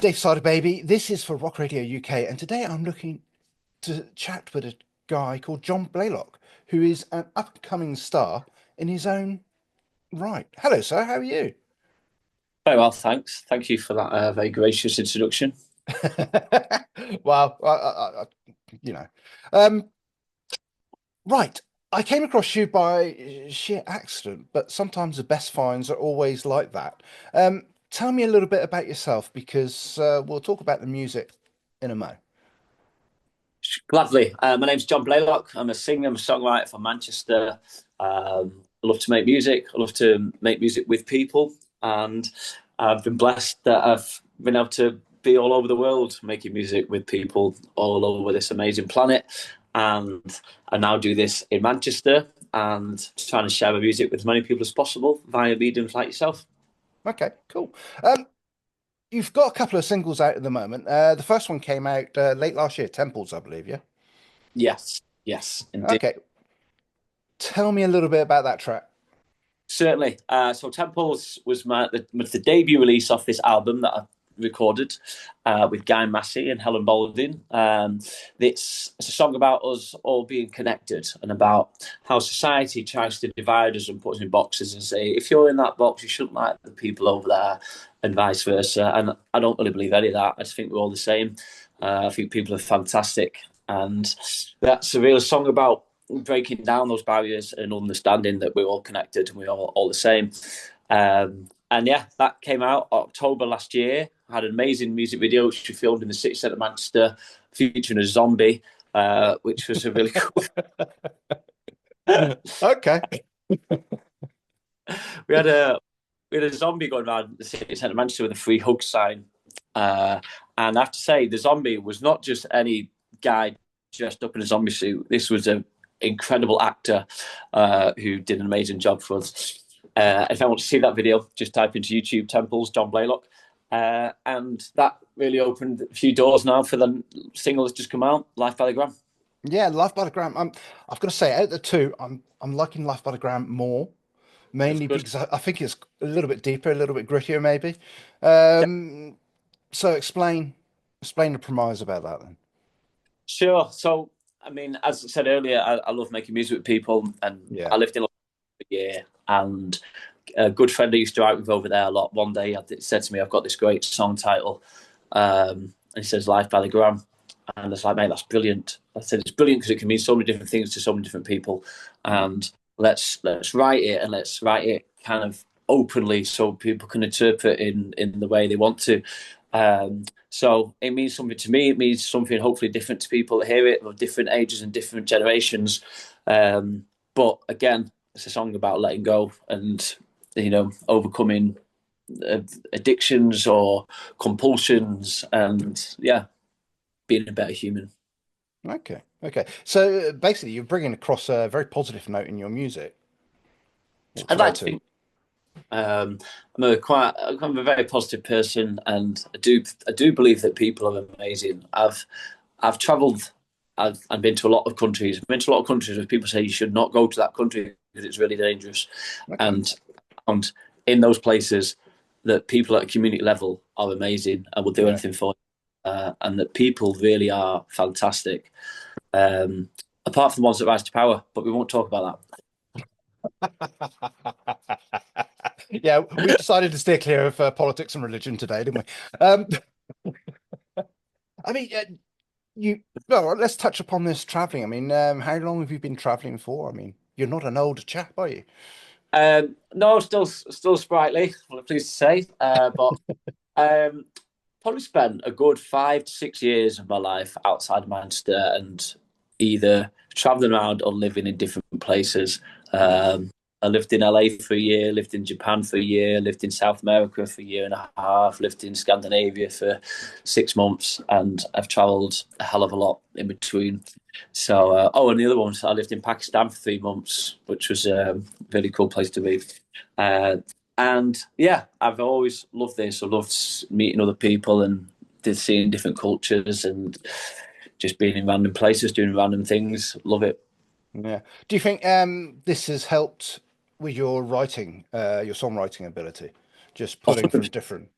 Dave Cyderbaby. This is for Rock Radio UK, and today I'm looking to chat with a guy called John Blaylock, who is an upcoming star in his own right. Hello, sir. How are you? Very well, thanks. Thank you for that very gracious introduction. Well, you know, um, right. I came across you by sheer accident, but sometimes the best finds are always like that. Tell me a little bit about yourself, because we'll talk about the music in a mo. Gladly. My name's John Blaylock. I'm a singer, I'm a songwriter from Manchester. I love to make music. I love to make music with people. And I've been blessed that I've been able to be all over the world making music with people all over this amazing planet. And I now do this in Manchester and trying to share my music with as many people as possible via mediums like yourself. Okay, cool. You've got a couple of singles out at the moment. The first one came out late last year, Temples, I believe, yeah? Yes, yes, indeed. Okay, tell me a little bit about that track. Certainly. So Temples was the debut release off this album that I recorded with Guy Massey and Helen Balding. It's a song about us all being connected and about how society tries to divide us and put us in boxes and say, if you're in that box, you shouldn't like the people over there, and vice versa. And I don't really believe any of that. I just think we're all the same. I think people are fantastic. And that's a real song about breaking down those barriers and understanding that we're all connected and we're all the same. And yeah, that came out October last year. Had an amazing music video which we filmed in the city centre of Manchester, featuring a zombie, which was a really cool. Okay. we had a we had a zombie going around the city centre of Manchester with a free hug sign, and I have to say the zombie was not just any guy dressed up in a zombie suit. This was an incredible actor who did an amazing job for us. If I want to see that video, just type into YouTube Temples John Blaylock. And that really opened a few doors now for the single that's just come out, Life by the Gram. Yeah, Life by the Gram. I've got to say, out of the two, I'm liking Life by the Gram more, That's mainly good. because I think it's a little bit deeper, a little bit grittier, maybe. Yeah, So explain the premise about that then. sure. So, I mean, as I said earlier, I love making music with people, and Yeah. I lived in London for a year. And a good friend I used to write with over there a lot. One day, he said to me, "I've got this great song title," and he says, "Life by the Gram." And I was like, "Mate, that's brilliant." I said, "It's brilliant because it can mean so many different things to so many different people, and let's write it, and let's write it kind of openly so people can interpret in the way they want to." So it means something to me. It means something hopefully different to people that hear it of different ages and different generations. But again, it's a song about letting go and overcoming addictions or compulsions, and yeah, being a better human. Okay. Okay. So basically, you're bringing across a very positive note in your music, or I'd try like to to. think I'm a very positive person, and I do believe that people are amazing. I've travelled. I've been to a lot of countries. I've been to a lot of countries where people say you should not go to that country because it's really dangerous, Okay. and and in those places, that people at a community level are amazing and will do Yeah. anything for you, and that people really are fantastic. Apart from the ones that rise to power, but we won't talk about Yeah, we've decided to steer clear of politics and religion today, didn't we? I mean, you. Well, let's touch upon this traveling. I mean, how long have you been traveling for? I mean, you're not an old chap, are you? that. No, still sprightly. I'm pleased to say, but um, probably spent a good 5 to 6 years of my life outside of Manchester and either traveling around or living in different places. Yeah. I lived in LA for a year, lived in Japan for a year, lived in South America for a year and a half, lived in Scandinavia for 6 months, and I've travelled a hell of a lot in between. So, and the other ones, I lived in Pakistan for 3 months, which was a really cool place to be. Uh, and yeah, I've always loved this. I loved meeting other people and seeing different cultures and just being in random places, doing random things. Love it. Yeah. Do you think this has helped with your writing, your songwriting ability? Just pulling from different.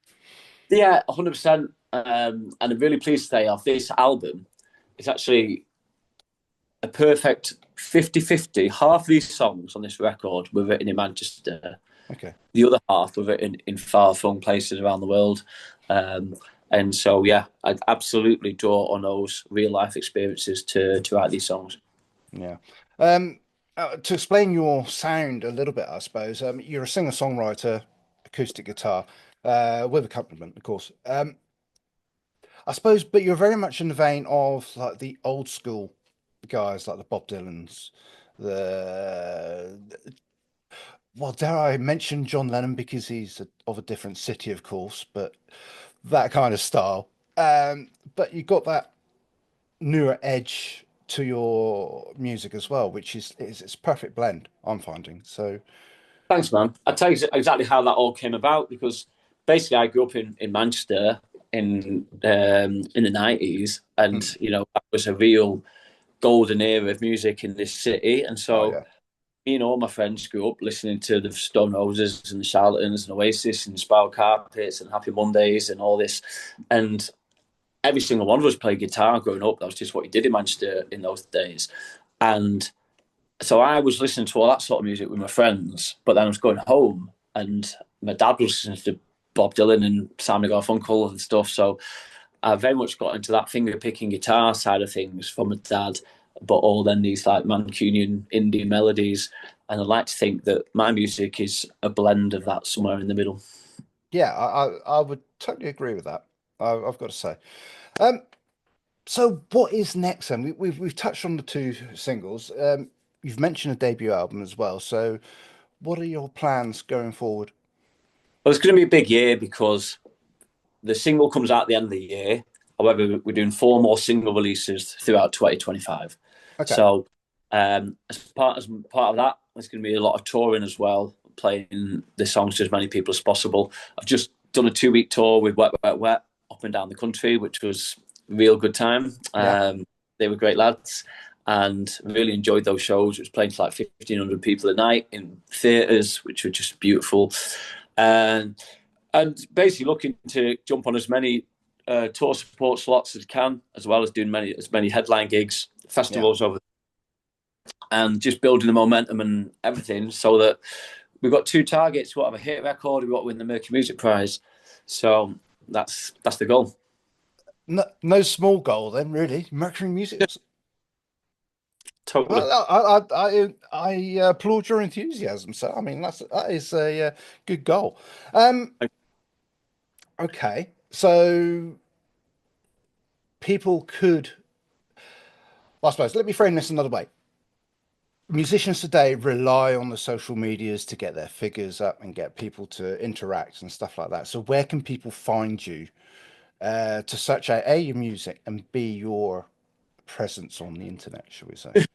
Yeah, 100%. and I'm really pleased to say of this album, it's actually a perfect 50-50. Half of these songs on this record were written in Manchester. Okay. The other half were written in far-flung places around the world. And so, yeah, I absolutely draw on those real-life experiences to write these songs. Yeah. Um, to explain your sound a little bit, I suppose, you're a singer-songwriter, acoustic guitar, with accompaniment, of course. I suppose, but you're very much in the vein of like the old school guys, like the Bob Dylans, the well, dare I mention John Lennon because he's of a different city, of course, but that kind of style. But you got that newer edge to your music as well, which is it's a perfect blend, I'm finding. So Thanks, man. I'll tell you exactly how that all came about because basically I grew up in Manchester in the 90s, and mm, that was a real golden era of music in this city. And oh so yeah, all my friends grew up listening to the Stone Roses and the Charlatans and Oasis and Spiral Carpets and Happy Mondays and all this. And every single one of us played guitar growing up. That was just what you did in Manchester in those days. And so I was listening to all that sort of music with my friends, but then I was going home and my dad was listening to Bob Dylan and Simon and Garfunkel and stuff. So I very much got into that finger picking guitar side of things from my dad, but all then these like Mancunian indie melodies. And I like to think that my music is a blend of that somewhere in the middle. yeah, I would totally agree with that. I've got to say. Um, so what is next then? We've touched on the two singles. You've mentioned a debut album as well. So what are your plans going forward? Well, it's going to be a big year because the single comes out at the end of the year. However, we're doing four more single releases throughout 2025. Okay. So, as part of that, there's going to be a lot of touring as well, playing the songs to as many people as possible. I've just done a 2 week tour with Wet Wet Wet up and down the country, which was a real good time. Yeah. They were great lads, and really enjoyed those shows. It was playing to like 1,500 people a night in theatres, which were just beautiful. And basically looking to jump on as many tour support slots as can, as well as doing as many headline gigs, Yeah. festivals over, and just building the momentum and everything, so that we've got two targets: we want to have a hit record, we want to win the Mercury Music Prize. So that's the goal. No, no small goal then, really. Mercury Music. Totally. Well, I applaud your enthusiasm. So, I mean, that is a good goal. Um, okay, so people could, well, I suppose, let me frame this another way. Musicians today rely on the social medias to get their figures up and get people to interact and stuff like that. So, where can people find you to search out A, your music, and B, your presence on the internet, shall we say?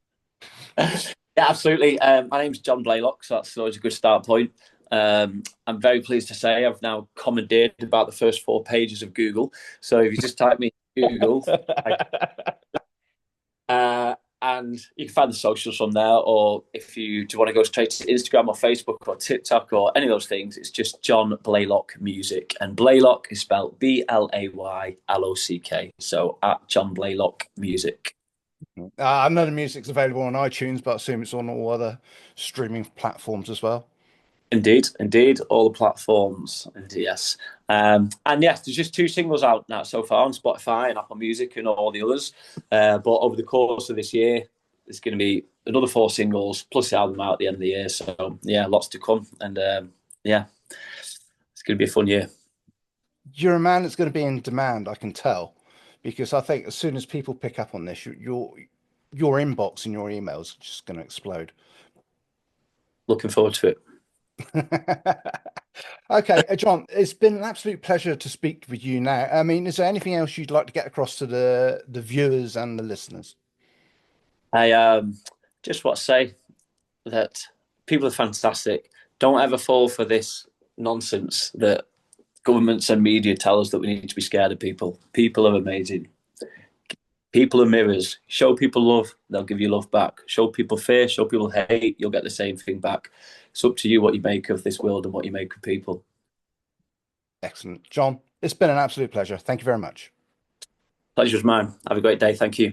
Yeah, absolutely. My name's John Blaylock, so that's always a good start point. I'm very pleased to say I've now commandeered about the first 4 pages of Google. So if you just type me in Google, I, uh, and you can find the socials from there. Or if you do want to go straight to Instagram or Facebook or TikTok or any of those things, it's just John Blaylock Music. And Blaylock is spelled Blaylock. So at John Blaylock Music. I know the music's available on iTunes, but I assume it's on all other streaming platforms as well. Indeed, all the platforms. Yes, and yes, there's just two singles out now so far on Spotify and Apple Music and all the others. But over the course of this year, there's going to be another four singles plus the album out at the end of the year. So yeah, lots to come, and yeah, it's going to be a fun year. You're a man that's going to be in demand, I can tell, because I think as soon as people pick up on this, your inbox and your emails are just going to explode. Looking forward to it. Okay, John, it's been an absolute pleasure to speak with you now. I mean, is there anything else you'd like to get across to the viewers and the listeners? I just want to say that people are fantastic. Don't ever fall for this nonsense that governments and media tell us that we need to be scared of people. People are amazing. People are mirrors. Show people love, they'll give you love back. Show people fear, show people hate, you'll get the same thing back. It's up to you what you make of this world and what you make of people. Excellent. John, It's been an absolute pleasure. Thank you very much. Pleasure's mine. Have a great day. Thank you.